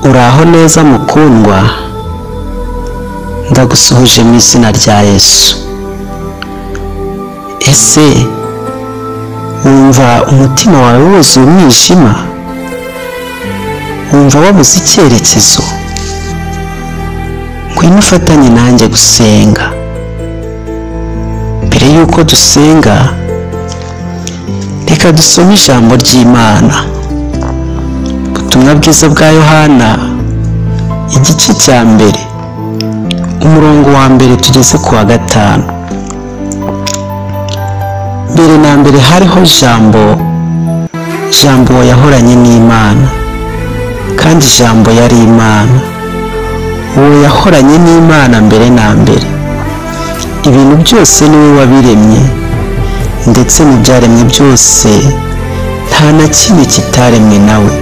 Uraho neza mukundwa, ndagusuhuje mu izina rya Yesu. Ese wumva umutima wawe wuzuye umwijima? Wumva wabuze icyerekezo? Ngwino ufatanye nanjye gusenga. Mbere yuko dusenga, reka dusome ijambo ry'Imana. Ubutumwa bwiza bwa Yohana, igice cya mbere, umurongo wa mbere tugeze ku wa 5. Mbere na mbere hariho Jambo yahoranye n'Imana, kandi Jambo yari Imana. Uwo yahoranye n'Imana mbere na mbere. Ibintu byose niwe wabiremye, ndetse mu byaremwe byose nta na kimwe kitaremwe nawe.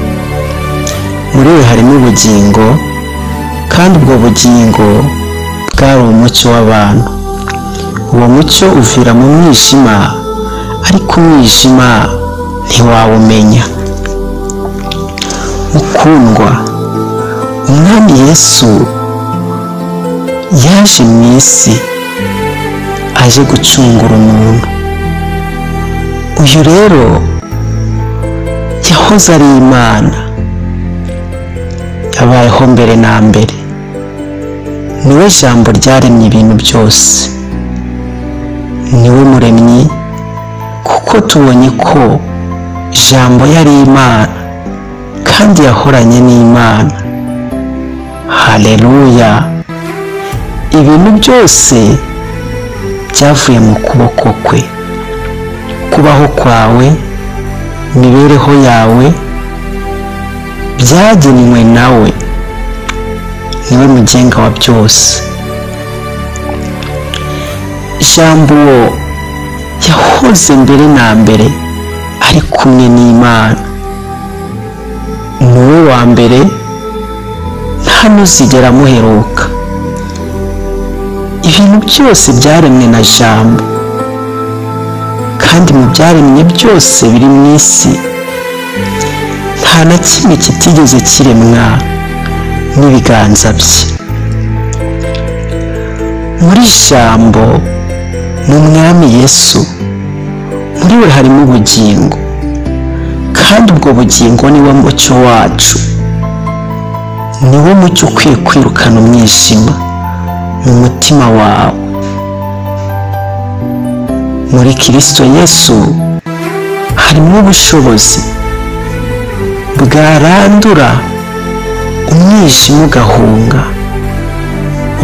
Muri we harimo ubugingo, kandi ubwo bugingo bwari umucyo w'abantu. Uwo mucyo uvira mu mwijima, ariko umwijima ntiwawumenya. Mukundwa, umwami Yesu yaje mu isi aje gucungura umuntu. Uyu rero yahoze ari Imana, yabayeho mbere na mbere. Niwe Jambo ryaremye ibintu byose. Niwe muremyi, kuko tubonye ko Jambo yari Imana kandi yahoranye n'Imana. Haleluya! Ibintu byose byavuye mu kuboko kwe. Kubaho kwawe, imibereho yawe byagenwe nawe. Niwe mugenga wa byose. Jambo yahoze mbere na mbere ari kumwe n'Imana. Niwe wa mbere, nta n'uzigera amuheruka. Ibintu byose byaremwe na Jambo, kandi mu byaremwe byose biri mu isi, nta na kimwe kitigeze kiremwa n'ibiganza bye. Muri Jambo, mu mwami Yesu, muri we harimo ubugingo, kandi ubwo bugingo niwo mucyo wacu. Niwo mucyo ukwiye kwirukana umwijima mu mutima wawe. Muri Kristo Yesu harimo ubushobozi bwarandura umwijima ugahunga,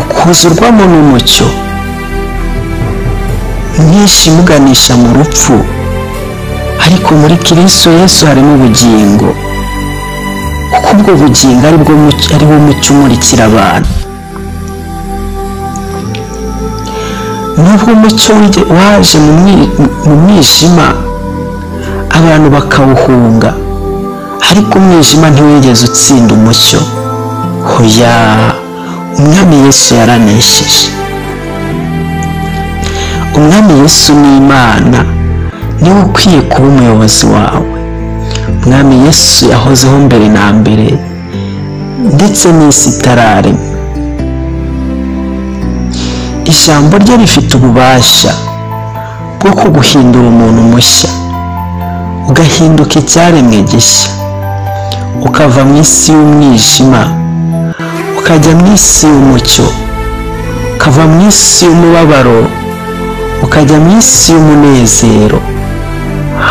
ukuzurwamo n'umucyo. Umwijima uganisha mu rupfu, ariko muri Kristo Yesu harimo ubugingo, kuko ubwo bugingo ari wo mucyo umurikira abantu. Nubwo umucyo waje mu mwijima, abantu bakawuhunga, ariko umwijima ntiwigeze utsinda umucyo. Hoya, umwami Yesu yaranesheje. Umwami Yesu ni Imana, niwe ukwiye kuba umuyobozi wawe. Umwami Yesu yahozeho mbere na mbere, ndetse n'isi itararemwa. Ijambo rye rifite ububasha bwo kuguhindura umuntu mushya, ugahinduka icyaremwe gishya, ukava mu isi y'umwijima ukajya mu isi y'umucyo, ukava mu isi y'umubabaro ukajya mu isi y'umunezero.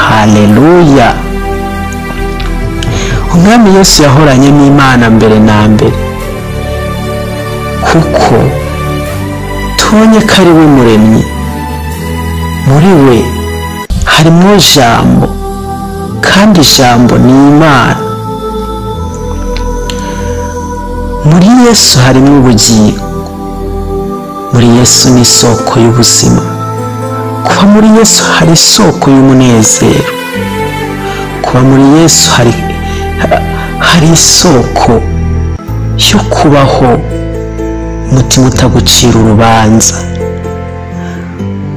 Haleluya! Umwami Yesu yahoranye n'Imana mbere na mbere, kuko tubonye ko ari we muremyi. Muri we harimo Jambo, kandi Jambo ni Imana. Muri Yesu harimo ubugingo. Muri Yesu ni isoko y'ubuzima. Kuba muri Yesu hari isoko y'umunezero. Kuba muri Yesu hari isoko yo kubaho umutima utagucira urubanza.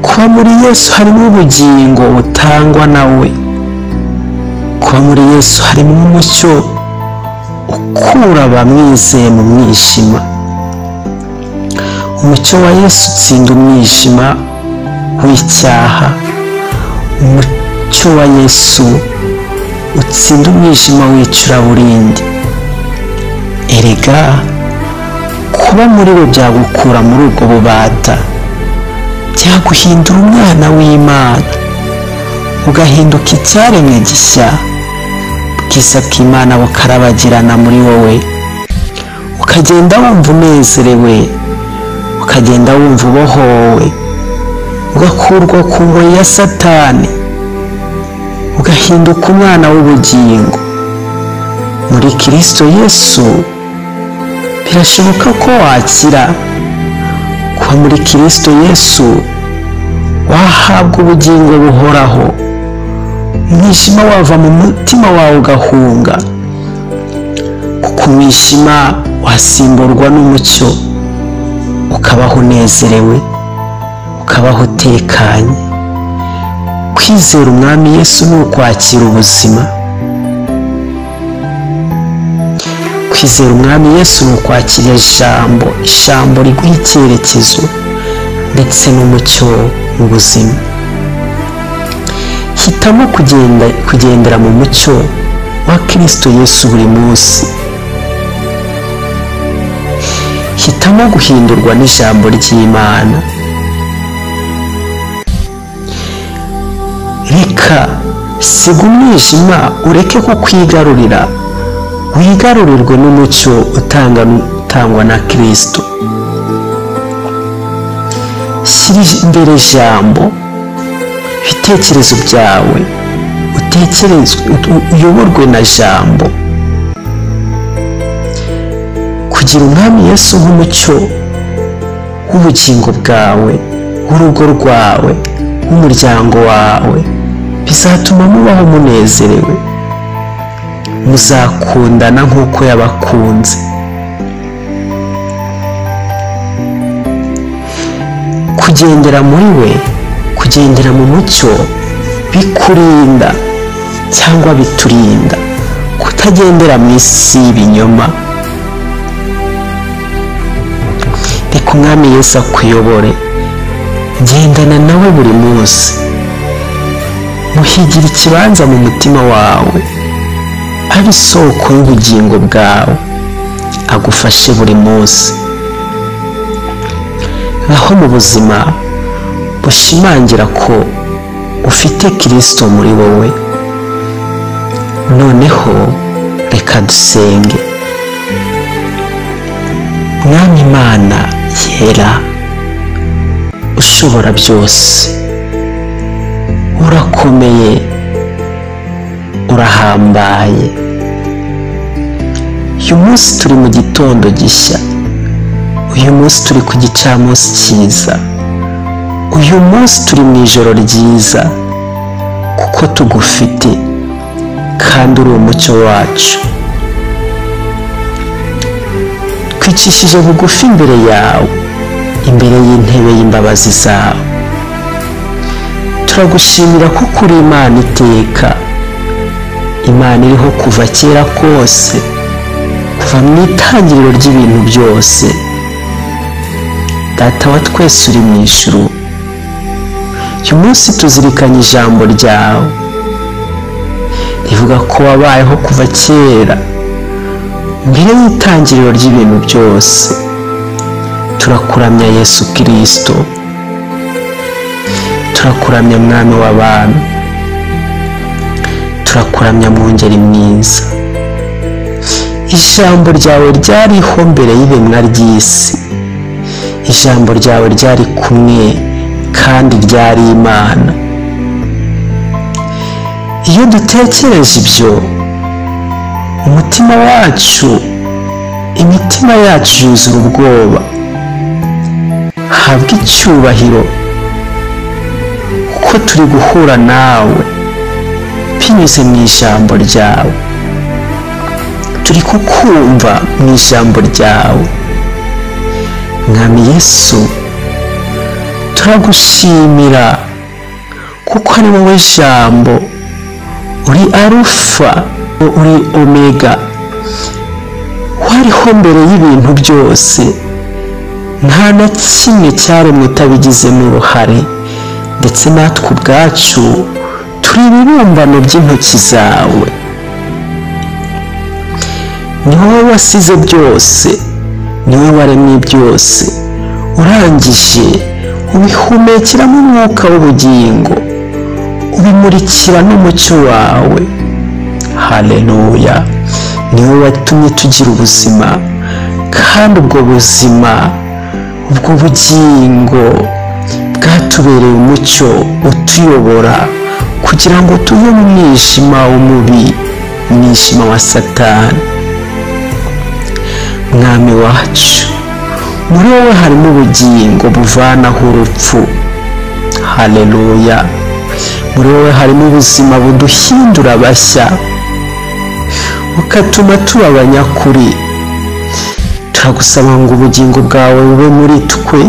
Kuba muri Yesu harimo ubugingo butangwa nawe. Kuba muri Yesu harimo umucyo ukura abamwizeye mu mwijima. Umucyo wa Yesu utsinda umwijima w'icyaha. Umucyo wa Yesu utsinda umwijima w'icuraburindi. Erega kuba muri we byagukura muri ubwo bubata, byaguhindura umwana w'Imana, ugahinduka icyaremwe gishya. Ubwiza bw'Imana bukarabagirana muri wowe, ukagenda wumva unezerewe, ukagenda wumva ubohowe, ugakurwa ku ngoyi ya Satani, ugahinduka umwana w'ubugingo. Muri Kristo Yesu birashoboka ko wakira. Kuba muri Kristo Yesu wahabwa ubugingo buhoraho. Umwijima wava mu mutima wawe ugahunga, kuko umwijima wasimburwa n'umucyo, ukabaho unezerewe, ukabaho utekanye. Kwizera umwami Yesu ni ukwakira ubuzima. Kwizera umwami Yesu ni ukwakira ijambo riguha icyerekezo ndetse n'umucyo w'ubuzima. Hitamo kugendera mu mucyo wa Kristo Yesu buri munsi. Hitamo guhindurwa n'ijambo ry'Imana. Reka siga umwijima, ureke kukwigarurira, wigarurirwe n'umucyo utangwa na Kristo. Shyira imbere ijambo, ibitekerezo byawe uyoborwe na jambo. Kugira umwami Yesu nk'umucyo w'ubugingo bwawe, w'urugo rwawe, w'umuryango wawe, bizatuma mubaho munezerewe, muzakundana nk'uko yabakunze. Kugendera muri we, kugendera mu mucyo, bikurinda cyangwa biturinda kutagendera mu isi y'ibinyoma. Reka umwami Yesu akuyobore, gendana nawe buri munsi, muhigira ikibanza mu mutima wawe, abe isoko y'ubugingo bwawe, agufashe buri munsi. Naho mu buzima bushimangira ko ufite Kristo muri wowe. Noneho reka dusenge. Mwami Imana yera, ushobora byose, urakomeye, urahambaye. Uyu munsi turi mu gitondo gishya, uyu munsi turi ku gicamunsi cyiza, uyu munsi turi mu ijoro ryiza, kuko tugufite kandi uri umucyo wacu. Twicishije bugufi imbere yawe, imbere y'intebe y'imbabazi zawe. Turagushimira kuko uri Imana iteka, Imana iriho kuva kera kose, kuva mu itangiriro ry'ibintu byose. Data wa twese uri mu ijuru, uyu munsi tuzirikanye ijambo ryawe rivuga ko wabayeho kuva kera, mbere y'itangiriro ry'ibintu byose. Turakuramya Yesu Kristo, turakuramya Mwami w'abantu, turakuramya Mwungeri mwiza. Ijambo ryawe ryariho mbere y'iremwa ry'isi, ijambo ryawe ryari kumwe kandi ryari Imana. Iyo dutekereje ibyo, umutima wacu, imitima yacu yuzura ubwoba. Habwa icyubahiro kuko turi guhura nawe binyuze mu ijambo ryawe, turi kukumva mu ijambo ryawe. Mwami Yesu, turagushimira kuko ari wowe jambo, uri Alufa, uri Omega, wariho mbere y'ibintu byose, nta na kimwe cyaremwe utabigizemo uruhare, ndetse natwe ubwacu turi ibibumbano by'intoki zawe. Ni wowe wasize byose, ni wowe waremye byose, urangije ubihumekeramo umwuka w'ubugingo, ubimurikira n'umucyo wawe. Haleluya! ni wowe watumye tugira ubuzima, kandi ubwo buzima, ubwo bugingo bwatubereye umucyo utuyobora kugira ngo tuve mu mwijima w'umubi, umwijima wa Satani. Mwami wacu, muri wowe harimo ubugingo buvanaho urupfu. Haleluya! muri wowe harimo ubuzima buduhindura bashya, ukatuma tuba abanyakuri. Turagusaba ngo ubugingo bwawe bube muri twe.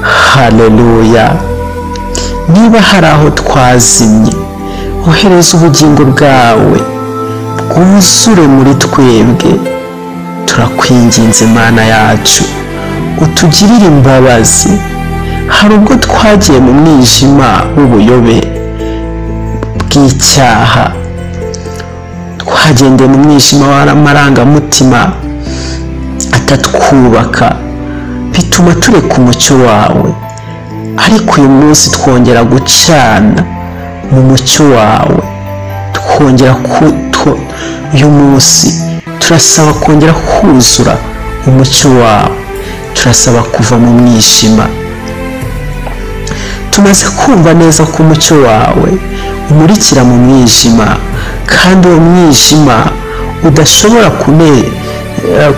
Haleluya! niba hari aho twazimye, ohereza ubugingo bwawe bwuzure muri twebwe. Turakwinginze Mana yacu, utugirire imbabazi. hari ubwo twagiye mu mwijima w'ubuyobe bw'icyaha, twagendeye mu mwijima w'amarangamutima atatwubaka, bituma tureka umucyo wawe. ariko uyu munsi twongera gucana mu mucyo wawe, uyu munsi turasaba kongera kuzura umucyo wawe. turasaba kuva mu mwijima. tumaze kumva neza ko umucyo wawe umurikira mu mwijima, kandi uwo mwijima udashobora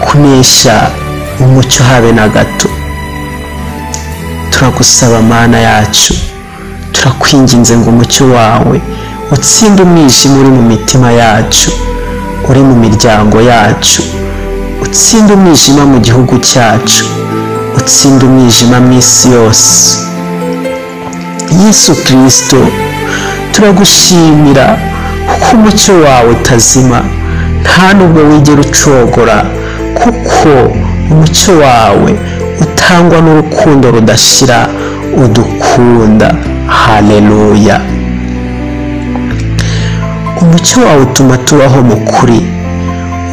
kunesha umucyo habe na gato. turagusaba Mana yacu, turakwinginze ngo umucyo wawe utsinde umwijima uri mu mitima yacu, uri mu miryango yacu, utsinde umwijima mu gihugu cyacu, utsinde umwijima mu isi yose. Yesu Kristo, turagushimira kuko umucyo wawe utazima, nta nubwo wigera ucogora, kuko umucyo wawe utangwa n'urukundo rudashira udukunda. Haleluya! umucyo wawe utuma tubaho mu kuri.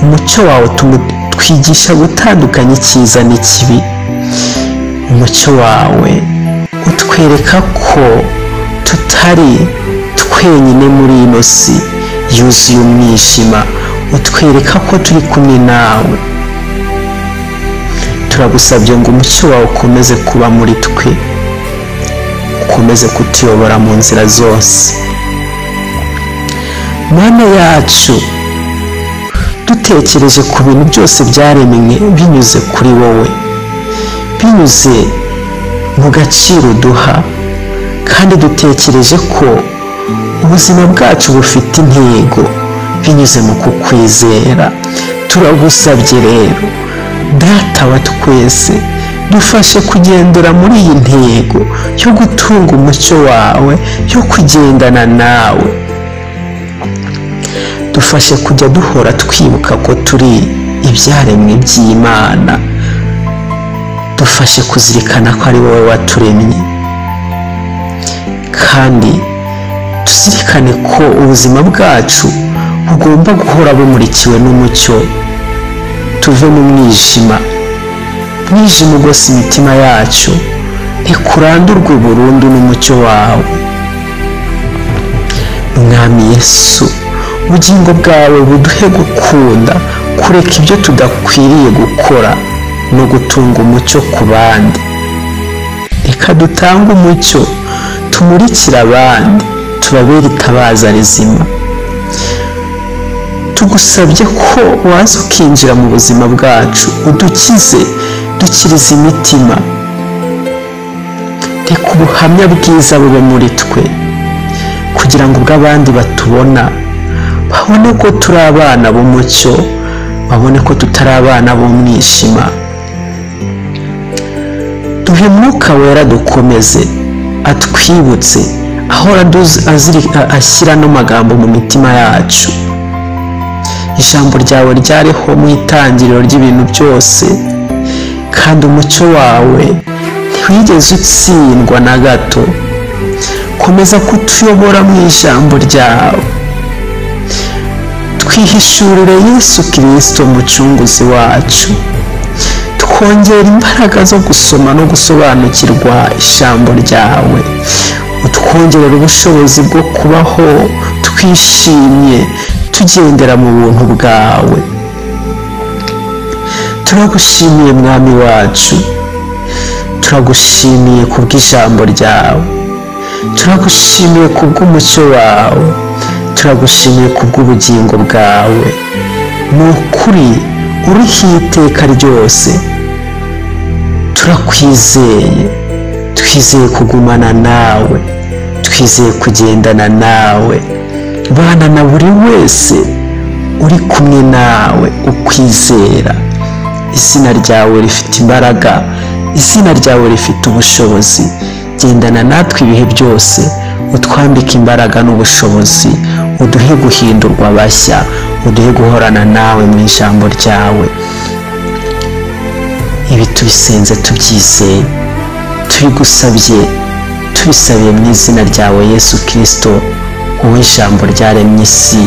umucyo wawe twigisha gutandukanya icyiza n'ikibi. umucyo wawe utwereka ko tutari twenyine muri ino si yuzuye umwijima, utwereka ko turi kumwe nawe. turagusabye ngo umucyo wawe ukomeze kuba muri twe, ukomeze kutuyobora mu nzira zose. Mana yacu, dutekereje ku bintu byose byaremwe binyuze kuri wowe, binyuze mu gaciro duha, kandi dutekereje ko ubuzima bwacu bufite intego binyuze mu kukwizera. turagusabye rero Data wa twese, dufashe kugendera muri iyi ntego yo gutunga umucyo wawe, yo kugendana nawe. dufashe kujya duhora twibuka ko turi ibyaremwe by'Imana. dufashe kuzirikana ko ari wowe waturemye, kandi tuzirikane ko ubuzima bwacu bugomba guhora bumurikiwe n'umucyo. tuve mu mwijima ugose imitima yacu, ntikurandurwe burundu n'umucyo wawe. Mwami Yesu, ubugingo bwawe buduhe gukunda, kureka ibyo tudakwiriye gukora no gutunga umucyo ku bandi. reka dutange umucyo, tumurikire abandi, tubabere itabaza rizima. tugusabye ko waza ukinjira mu buzima bwacu, udukize, dukirize imitima. reka ubuhamya bwiza bube muri twe, kugira ngo ubwo abandi batubona babone ko turi abana b'umucyo, babone ko tutari abana b'umwijima. duhe Mwuka Wera dukomeze, atwibutse, ahora ashyira no magambo mu mitima yacu ijambo ryawe ryariho mu itangiriro ry'ibintu byose, kandi umucyo wawe ntiwigeze utsindwa na gato. Komeza kutuyobora mu ijambo ryawe, twihishurire Yesu Kristo mucunguzi wacu, twongera imbaraga zo gusoma no gusobanukirwa ijambo ryawe, utwongerera ubushobozi bwo kubaho twishimye tugendera mu buntu bwawe. Turagushimiye mwami wacu, turagushimiye kubw'ijambo ryawe, turagushimiye kubw'umucyo wawe, turagushimiye kubw'ubugingo bwawe. Ni ukuri uriho iteka ryose. Turakwizeye, twizeye kugumana nawe, twizeye kugendana nawe. Bana na buri wese uri kumwe nawe ukwizera. Izina ryawe rifite imbaraga, izina ryawe rifite ubushobozi. Gendana natwe ibihe byose, utwambike imbaraga n'ubushobozi, uduhe guhindurwa bashya, uduhe guhorana nawe mu ijambo ryawe. Ibi tubisenze tubyizeye, tubigusabye, tubisabiye mu izina ryawe Yesu Kristo, wowe ijambo ryaremye isi,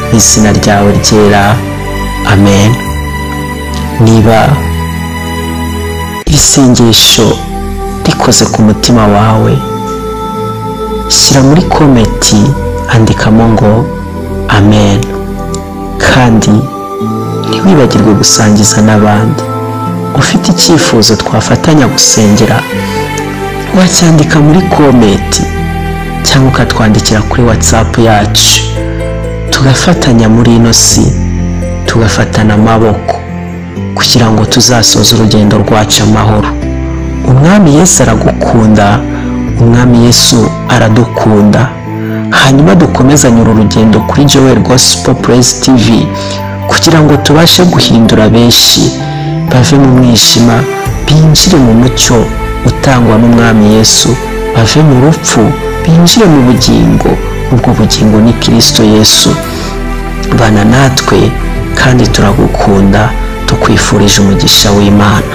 mu izina ryawe ryera, amen. Niba isengesho rikoze ku mutima wawe, shyira muri komenti, andikamo ngo amen, kandi ntiwibagirwe gusangiza n'abandi. Ufite icyifuzo twafatanya gusengera, wacyandika muri komenti cyangwa ukatwandikira kuri WhatsApp yacu, tugafatanya muri ino si, tugafatana amaboko kugira ngo tuzasoze urugendo rwacu amahoro. Umwami Yesu aragukunda, umwami Yesu aradukunda. Hanyuma dukomezanye uru rugendo kuri Joel Gospel Praise TV kugira ngo tubashe guhindura benshi, bave mu mwijima binjire mu mucyo utangwa n'umwami Yesu, bave mu rupfu binjire mu bugingo. Ubwo bugingo ni Kristo Yesu. Bana natwe kandi turagukunda, tukwifurije umugisha w'Imana.